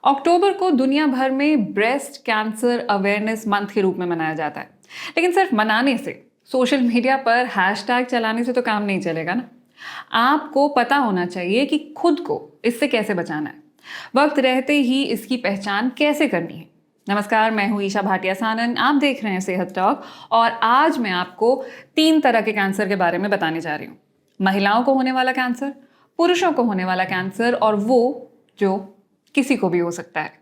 अक्टूबर को दुनिया भर में ब्रेस्ट कैंसर अवेयरनेस मंथ के रूप में मनाया जाता है। लेकिन सिर्फ मनाने से, सोशल मीडिया पर हैशटैग चलाने से तो काम नहीं चलेगा ना। आपको पता होना चाहिए कि खुद को इससे कैसे बचाना है, वक्त रहते ही इसकी पहचान कैसे करनी है। नमस्कार, मैं हूं ईशा भाटिया सानन। आप देख रहे हैं सेहत टॉक और आज मैं आपको 3 तरह के कैंसर के बारे में बताने जा रही हूँ। महिलाओं को होने वाला कैंसर, पुरुषों को होने वाला कैंसर और वो जो किसी को भी हो सकता है।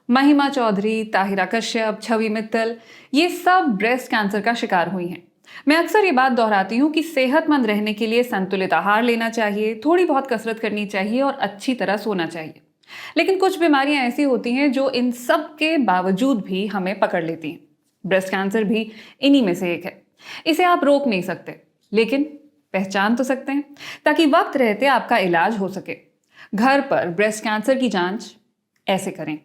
महिमा चौधरी, ताहिरा कश्यप, छवि मित्तल, ये सब ब्रेस्ट कैंसर का शिकार हुई हैं। मैं अक्सर ये बात दोहराती हूँ कि सेहतमंद रहने के लिए संतुलित आहार लेना चाहिए, थोड़ी बहुत कसरत करनी चाहिए और अच्छी तरह सोना चाहिए। लेकिन कुछ बीमारियां ऐसी होती हैं जो इन सब के बावजूद भी हमें पकड़ लेती हैं। ब्रेस्ट कैंसर भी इन्हीं में से एक है। इसे आप रोक नहीं सकते, लेकिन पहचान तो सकते हैं, ताकि वक्त रहते आपका इलाज हो सके। घर पर ब्रेस्ट कैंसर की जांच ऐसे करें।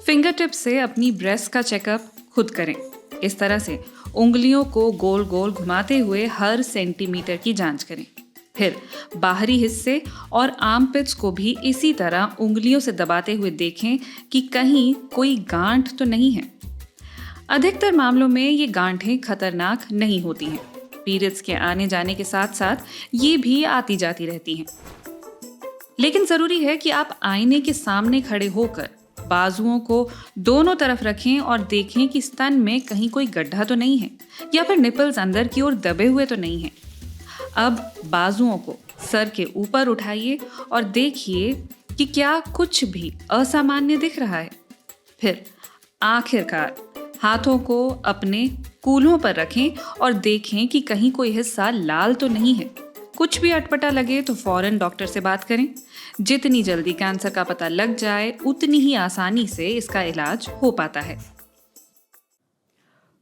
फिंगर टिप से अपनी ब्रेस्ट का चेकअप खुद करें। इस तरह से उंगलियों को गोल गोल घुमाते हुए हर सेंटीमीटर की जांच करें। फिर बाहरी हिस्से और आर्मपिट्स को भी इसी तरह उंगलियों से दबाते हुए देखें कि कहीं कोई गांठ तो नहीं है। अधिकतर मामलों में ये गांठें खतरनाक नहीं होती हैं। पीरियड्स के आने जाने के साथ साथ ये भी आती जाती रहती हैं। लेकिन जरूरी है कि आप आईने के सामने खड़े होकर बाजुओं को दोनों तरफ रखें और देखें कि स्तन में कहीं कोई गड्ढा तो नहीं है या फिर निपल्स अंदर की ओर दबे हुए तो नहीं हैं। अब बाजुओं को सर के ऊपर उठाइए और देखिए कि क्या कुछ भी असामान्य दिख रहा है। फिर आखिरकार हाथों को अपने कूल्हों पर रखें और देखें कि कहीं कोई हिस्सा लाल तो नहीं है। कुछ भी अटपटा लगे तो फौरन डॉक्टर से बात करें। जितनी जल्दी कैंसर का पता लग जाए, उतनी ही आसानी से इसका इलाज हो पाता है।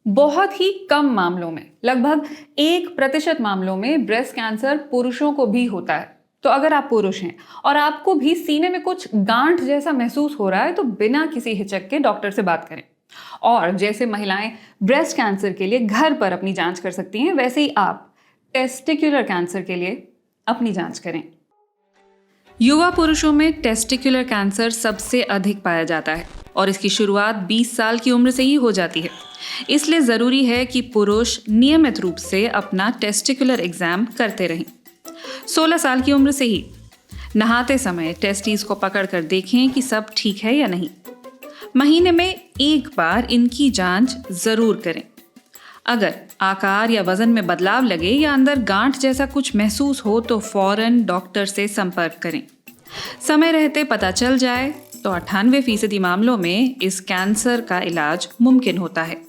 बहुत ही कम मामलों में, लगभग 1% मामलों में ब्रेस्ट कैंसर पुरुषों को भी होता है। तो अगर आप पुरुष हैं और आपको भी सीने में कुछ गांठ जैसा महसूस हो रहा है तो बिना किसी हिचक के डॉक्टर से बात करें। और जैसे महिलाएं ब्रेस्ट कैंसर के लिए घर पर अपनी जांच कर सकती हैं, वैसे ही आप टेस्टिकुलर कैंसर के लिए अपनी जांच करें। युवा पुरुषों में टेस्टिकुलर कैंसर सबसे अधिक पाया जाता है और इसकी शुरुआत 20 साल की उम्र से ही हो जाती है। इसलिए जरूरी है कि पुरुष नियमित रूप से अपना टेस्टिकुलर एग्जाम करते रहें। 16 साल की उम्र से ही नहाते समय टेस्टिस को पकड़कर देखें कि सब ठीक है या नहीं। महीने में एक बार इनकी जांच जरूर करें। अगर आकार या वजन में बदलाव लगे या अंदर गांठ जैसा कुछ महसूस हो तो फौरन डॉक्टर से संपर्क करें। समय रहते पता चल जाए तो 98% मामलों में इस कैंसर का इलाज मुमकिन होता है।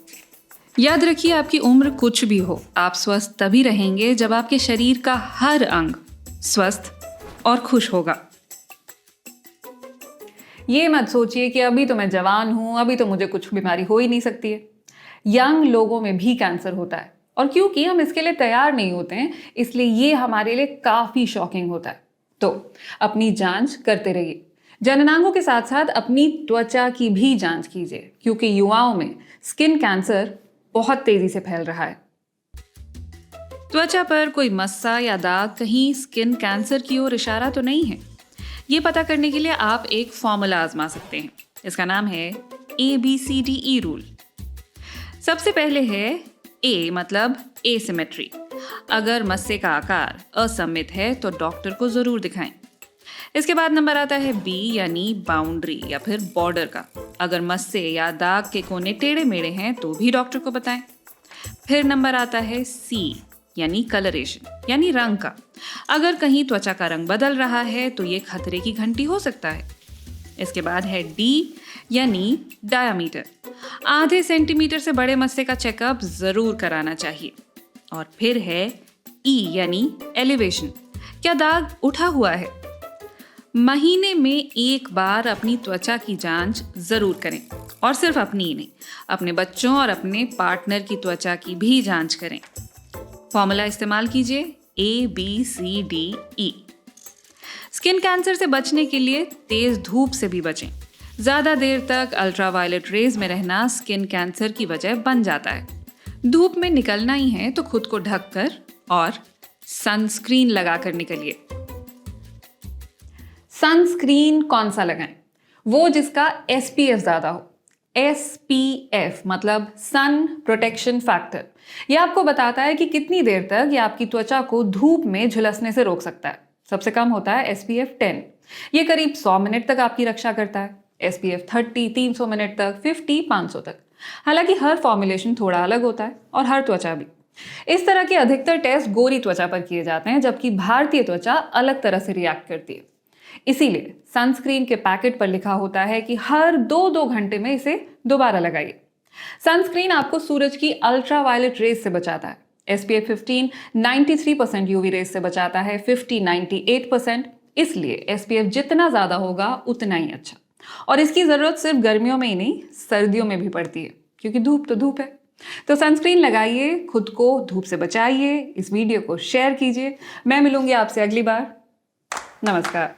याद रखिए, आपकी उम्र कुछ भी हो, आप स्वस्थ तभी रहेंगे जब आपके शरीर का हर अंग स्वस्थ और खुश होगा। ये मत सोचिए कि अभी तो मैं जवान हूं, अभी तो मुझे कुछ बीमारी हो ही नहीं सकती है। यंग लोगों में भी कैंसर होता है और क्योंकि हम इसके लिए तैयार नहीं होते हैं, इसलिए ये हमारे लिए काफी शॉकिंग होता है। तो अपनी जांच करते रहिए। जननांगों के साथ साथ अपनी त्वचा की भी जांच कीजिए, क्योंकि युवाओं में स्किन कैंसर बहुत तेजी से फैल रहा है। त्वचा पर कोई मस्सा या दाग कहीं स्किन कैंसर की ओर इशारा तो नहीं है। ये पता करने के लिए आप एक फॉर्मूला आजमा सकते हैं। इसका नाम है ABCDE रूल। सबसे पहले है A, मतलब एसिमेट्री। अगर मस्से का आकार असममित है तो डॉक्टर को जरूर दिखाएं। इसके बाद नंबर आता है B, यानी बाउंड्री या फिर बॉर्डर का। अगर मस्से या दाग के कोने टेढ़े मेढ़े हैं तो भी डॉक्टर को बताएं। फिर नंबर आता है C, यानी कलरेशन, यानी रंग का। अगर कहीं त्वचा का रंग बदल रहा है तो ये खतरे की घंटी हो सकता है। इसके बाद है D, यानी डायामीटर। आधे सेंटीमीटर से बड़े मस्से का चेकअप जरूर कराना चाहिए। और फिर है E, यानी एलिवेशन। क्या दाग उठा हुआ है? महीने में एक बार अपनी त्वचा की जांच जरूर करें और सिर्फ अपनी ही नहीं, अपने बच्चों और अपने पार्टनर की त्वचा की भी जांच करें। फॉर्मूला इस्तेमाल कीजिए ABCDE। स्किन कैंसर से बचने के लिए तेज धूप से भी बचें। ज्यादा देर तक अल्ट्रावायलेट रेज में रहना स्किन कैंसर की वजह बन जाता है। धूप में निकलना ही है तो खुद को ढककर और सनस्क्रीन लगाकर निकलिए। सनस्क्रीन कौन सा लगाएं? वो जिसका SPF ज्यादा हो। SPF मतलब सन प्रोटेक्शन फैक्टर। ये आपको बताता है कि कितनी देर तक ये आपकी त्वचा को धूप में झुलसने से रोक सकता है। सबसे कम होता है SPF 10। ये करीब 100 मिनट तक आपकी रक्षा करता है। SPF 30 300 मिनट तक, 50 500 तक। हालांकि हर फॉर्मुलेशन थोड़ा अलग होता है और हर त्वचा भी। इस तरह के अधिकतर टेस्ट गोरी त्वचा पर किए जाते हैं, जबकि भारतीय त्वचा अलग तरह से रिएक्ट करती है। इसीलिए सनस्क्रीन के पैकेट पर लिखा होता है कि हर 2-2 घंटे में इसे दोबारा लगाइए। सनस्क्रीन आपको सूरज की अल्ट्रावायलेट रेज से बचाता है। SPF 15 93% यूवी रेज से बचाता है, 50 98%। इसलिए SPF जितना ज्यादा होगा उतना ही अच्छा। और इसकी जरूरत सिर्फ गर्मियों में ही नहीं, सर्दियों में भी पड़ती है, क्योंकि धूप तो धूप है। तो सनस्क्रीन लगाइए, खुद को धूप से बचाइए। इस वीडियो को शेयर कीजिए। मैं मिलूंगी आपसे अगली बार। नमस्कार।